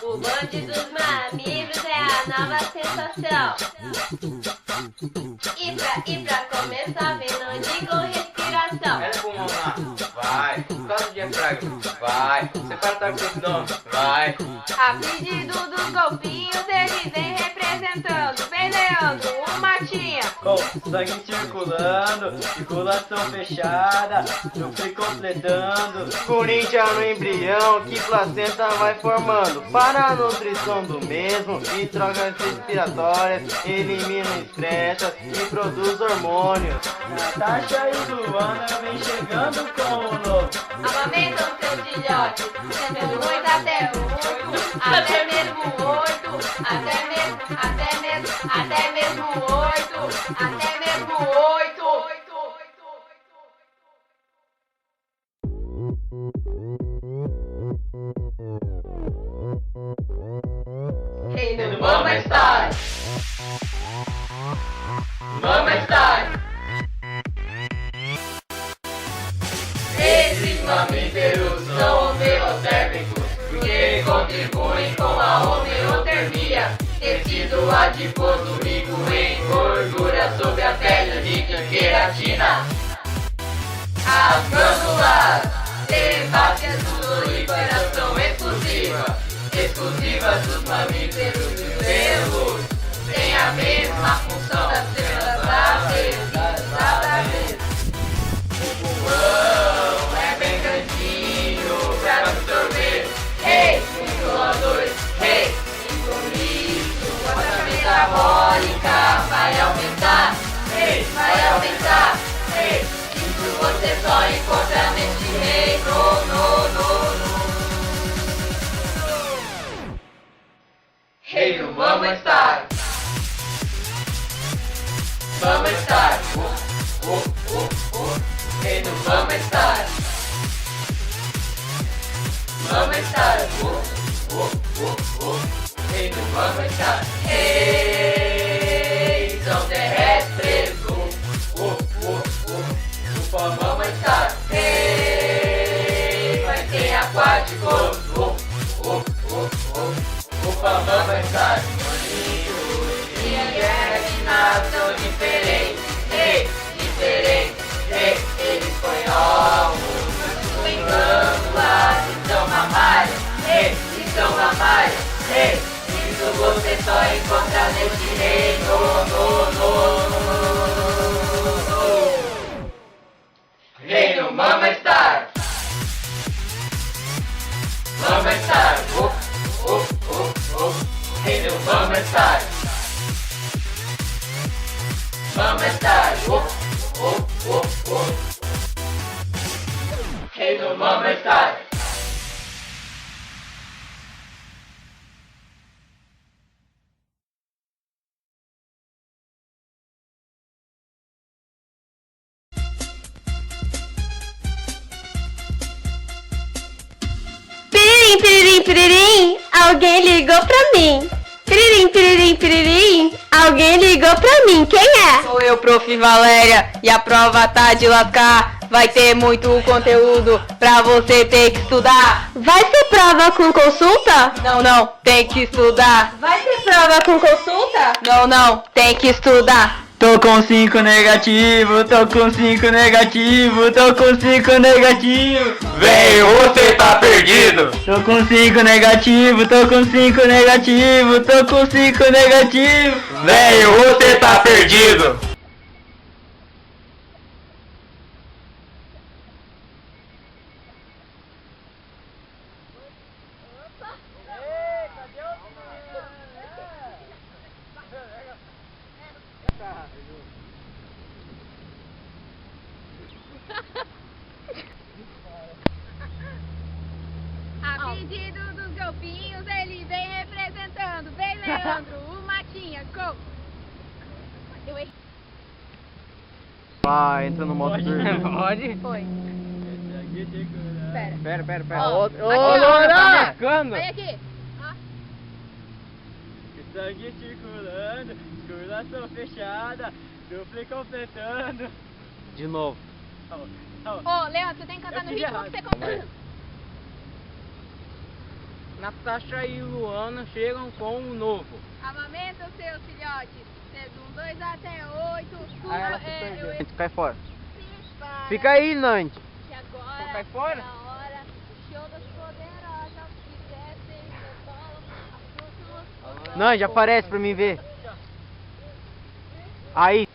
O bonde dos mamíferos é a nova sensação. E pra começar, melody com respiração. Ela com mão lá, vai. Por causa do diafragma, vai. Separa o abdômen, vai. A pedido dos golfinhos, ele vem representando. Vem, Leandro, o Matinha. Com sangue circulando, circulação fechada, não fui completando. Corinthians no embrião, que placenta vai formando. Para a nutrição do mesmo, e trocas respiratórias, elimina estressas e produz hormônios. Natasha e Luana vem chegando com o novo. Amamentam seus filhotes, sendo muito até muito, até mesmo 8, até mesmo 8, até mesmo 8. Reino Mama Star. Mama Star. Esses mamíferos são homeotérmicos, porque contribuem com a homeotermia. Tecido adiposo rico em gordura sobre a pele, rica em queratina. As glândulas sebáceas sudoríparas são exclusivas dos mamíferos. Os pelos têm a mesma função das células da vez. O pulmão é bem grandinho pra absorver. Ei, isoladores, ei, e com isso a taxa metabólica vai aumentar. Ei, vai aumentar. Ei, isso você só encontra neste reino, Reino Mama Star. Mama Star. Reino Mama Star. Mama Star. Reino Mama Star. Ei, são terrestres. Ufa Mama Star. Ei, vai ter aquáticos. Ufa Mama Star. São diferentes, diferentes, espanhol, em glândulas, são mamários, são mamários, isso você só encontra neste reino, Reino Mama Star. Mama Star, Reino Mama Star. Mama Star, Reino Mama Star. Piririm, piririm, piririm, alguém ligou pra mim. Piririm, piririm, piririm, alguém ligou pra mim, quem é? Sou eu, Prof. Valéria, e a prova tá de lascar. Vai ter muito conteúdo pra você ter que estudar. Vai ser prova com consulta? Não, tem que estudar. Vai ser prova com consulta? Não, tem que estudar. Tô com 5 negativo, tô com 5 negativo, tô com 5 negativo. Velho, você tá perdido. Tô com 5 negativo, tô com 5 negativo, tô com 5 negativo. Velho, você tá perdido. A pedido dos golfinhos, ele vem representando. Vem, Leandro, o Matinha, go! Eu errei. Vai, entra no modo turbo. Pode? Foi. Pera. Ô, Olha Loura! Olha aqui. Ó. sangue circulando, circulação fechada, dupla e completando. De novo. Ô, Leandro, você tem que cantar no ritmo que você canta. Natasha e Luana chegam com um novo. Amamenta os seus filhotes, sendo 2 até 8. Cai fora. Para Fica aí, Nante. que agora Cai fora. é a hora do show das poderosas que descem no bolo, as últimas. Nante, aparece pra mim ver. Aí.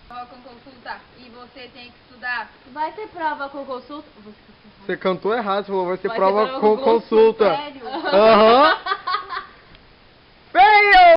Prova com consulta e você tem que estudar. Vai ter prova com consulta? Você cantou errado, você falou vai ser Vai ter prova com consulta. Sério? Aham.